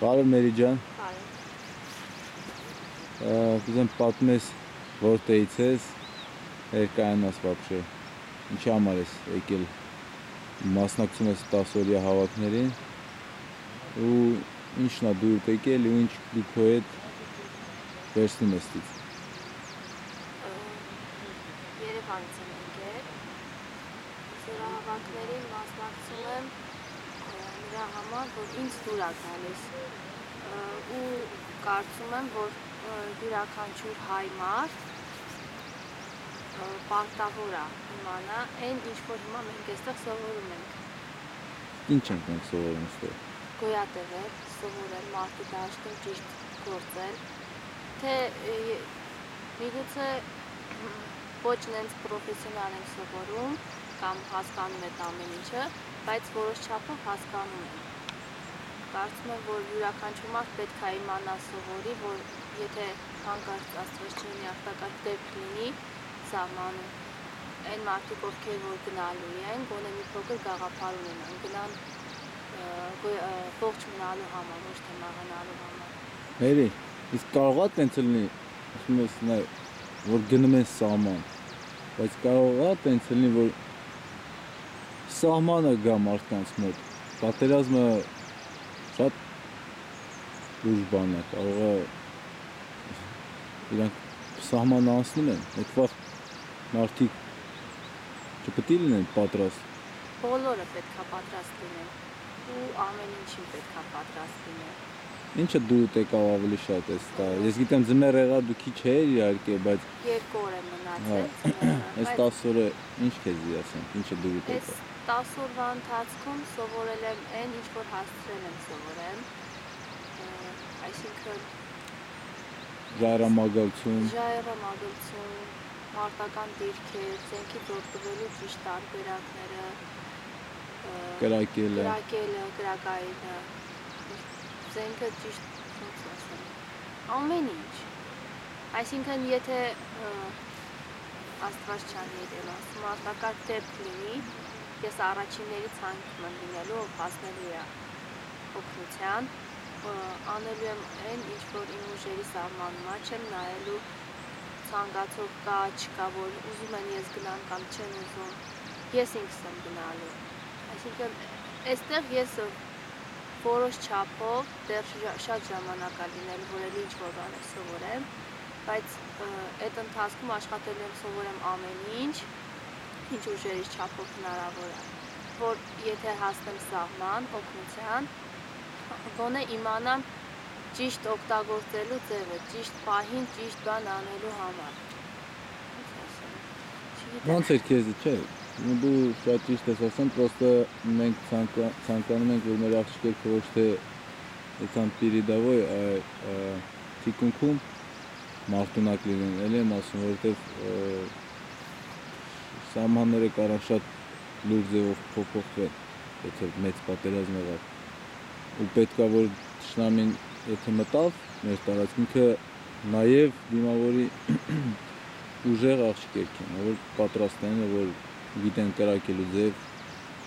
Բարև Մերիջան։ Բարև։ Կուզեմ պատմես որտեղից ես, ներկայանաս вообще։ Ինչի համար ես եկել մասնակցում ես 10 օրյա հավաքներին ու ինչն է դու եկել ու ինչ դու քո հետ վերցնում ես դից։ Երևանից եմ եկել։ Զորահավաքներին մասնակցում եմ նրա համար, որ ինձ դուր է գալիս ու կարծում եմ, որ յուրաքանչյուր հայ մարդ պարտավոր է իմանա այն, ինչ որ հիմա մենք այստեղ սովորում ենք։ Ինչ ենք մենք սովորում այստեղ։ Գոյատևել, սովորել, մարդու դաշտում ճիշտ գործել, թե միգուցե ոչ նենց պրոֆեսիոնալ ենք սովորում կամ հասկանում եք ամեն ինչը, բայց որոշ չափով հասկանում ենք։ Կարծում եմ, որ յուրաքանչյուր մարդ պետք է իմանա սովորի, որ եթե հանկարծ Աստված չլինի արտակարգ դեպք լինի սահմանում, այն մարդիկ, ովքեր որ գնալու են, գոնե մի փոքր գաղափար ունենան, գնան ողջ մնալու համար, ոչ թե մահանալու համար։ Մերի, իսկ կարող է տենց լինի, ասում ես որ գնում են սահման, բայց կարող է տենց լինի, որ սահմանը գա մարդկանց մոտ, պատերազմը շատ լուրջ բան է, կարող է իրանք սահման անցնում են, այդ վաղ մարդիկ չպետք է լինեն պատրաստ։ Բոլորը պետք է պատրաստ լինեն ու ամեն ինչին պետք է պատրաստ լինեն։ Ինչը դու եկավ ավելի շատ ես տա։ Ես գիտեմ ձմեռ եղավ դու քիչ էր իհարկե, բայց 2 օր եմ մնացել այս 10 օրը ինչ քեզ ասեմ, ինչը դու եկավ։ Այս 10 օրվա ընթացքում սովորել եմ այն, ինչ որ հասցրել եմ սովորել, այսինքն ժայռամագլցում, մարտական դիրքեր, զենքից օգտվելու ճիշտ տարբերակները, կրակելը, կրակայինը, զենքը ճիշտ ամեն ինչ։ Այսինքն եթե Աստված չանի ասում արտակարգ դեպք լինի, ես առաջինների ցանկում եմ լինելու, ով հասնելու է օգնության, անելու եմ այն, ինչ որ իմ ուժերի սահմանում է, չեմ նայելու ցանկացող կա, չկա, որ ուզում են ես գնամ կամ չեն ուզում, ես ինքս եմ գնալու։ Այսինքն այստեղ ես որոշ չափով դեռ շատ ժամանակ է լինելու, որ էլ ինչ որ բան սովորեմ, բայց այդ ընթացքում աշխատելու եմ սովորեմ ամեն ինչ, ինչ ուժերից չափով հնարավոր է, որ եթե հասնեմ սահման, օգնության, գոնե իմանամ ճիշտ օգտագործելու ձևը, ճիշտ պահին, ճիշտ բան անելու համար։ Ոնց էր քեզ, չէ, դու շատ ճիշտ ես ասում, պրոստը մենք ցանկանում ենք, որ մեր աղջիկները ոչ թե այդքան պիրիդավոյ, այլ թիկունքում մարտունակ լինեն, էլի եմ ասում, որովհետև սահմանները կարող շատ լուրջ ձևով փոփոխվեն, եթե մեծ պատերազմ եղավ։ Ու պետքա որ թշնամին եթե մտավ մեր տարածքը նաև դիմավորի ուժեղ աղջիկներ են, որ պատրաստ են, որ գիտեն կրակելու ձև,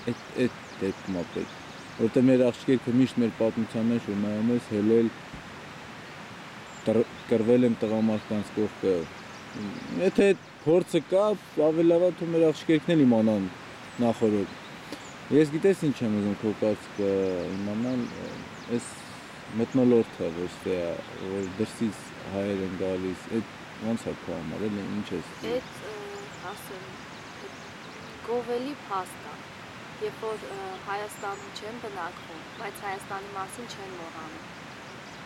այդ դեպքում ապրել։ Որտեղ մեր աղջիկները միշտ մեր պատմության մեջ որ նայում ես հելել կրվել եմ տղամարդկանց կողքը։ Եթե փորձը կա, ավելի լավ է թե մեր աղջիկներն էլ իմանան նախորդ։ Ես գիտես ինչ եմ ուզում քո կարծիքը իմանալ, այս մթնոլորտը ոչ թե որ դրսից հայեր են գալիս, այդ ոնց է քո համար, էլի ինչ ես։ Այդ ասեմ գովելի փաստ է, երբ որ Հայաստանում չեն բնակվում, բայց Հայաստանի մասին չեն մոռանում։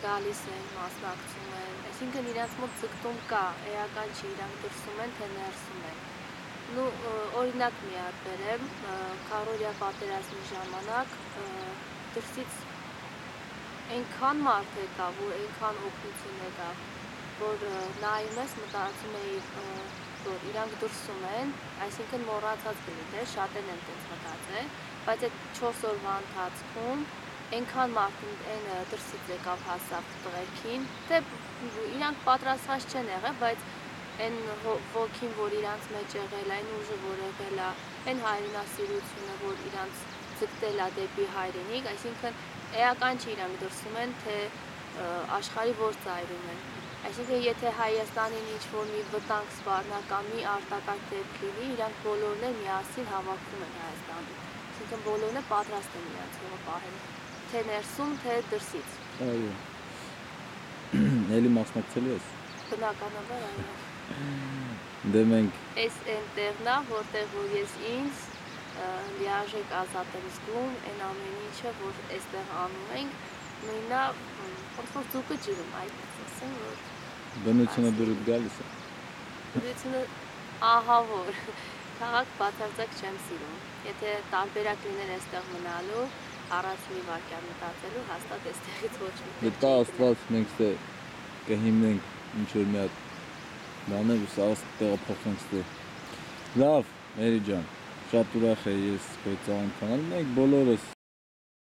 Գալիս են, մասնակցում են, այսինքն իրենց մոտ ձգտում կա, էական չի, իրանք դրսում են, թե ներսում են։ Օրինակ մի հատ բերեմ, քառօրյա պատերազմի ժամանակ դրսից այնքան մարդ եկավ, որ այնքան օգնություն եկավ, որ նայում ես, մտածում էի, որ իրանք դրսում են, այսինքն մոռացած կլինի, շատերն են տենց մտածել, բայց այդ 4 օրվա ընթացքում այնքան մարդուն այն դրսից եկավ հասավ տղերքին, թե իրանք պատրաստված չեն եղել, բայց այն ոգին, որ իրանց մեջ եղել, այն ուժը, որ եղել է, այն հայրենասիրությունը, որ իրանց ձգտել է դեպի հայրենիք, այսինքն էական չի իրանք դրսում են, թե աշխարհի որ ծայրում են։ Այսինքն եթե Հայաստանին ինչ-որ մի վտանգ սպառնա կամ մի արտակարգ դեպք լինի, իրանք բոլորն էլ միասին հավաքվում են Հայաստանում։ Այսինքն բոլորն էլ պատրաստ են իրանք հողը պահել, թե ներսում, թե դրսից։ Այո։ Էլի մասնակցել ես։ Բնականաբար այո։ Դե մենք Այս այն տեղն է, որտեղ որ ես ինձ լիարժեք ազատ եմ զգում, այն ամեն ինչը, որ այստեղ անում ենք, նույնն է, ոնց որ ձուկը ջրում, այդպես ասեմ, որ բնությունը դուրս գալիս է։ բնությունը ահա որ քաղաք բացարձակ չեմ սիրում։ Եթե տարբերակ լիներ այստեղ մնալու, առաջ մի վայրկյան մտածելու, հաստատ այստեղից ոչ մի Դե տա Աստված մենք ստե կհիմնենք ինչ-որ մի հատ բաներ ու սա տեղափոխենք ստե։ Լավ, Մերի ջան, շատ ուրախ եմ ես քո ծանոթանալ, մենք բոլորս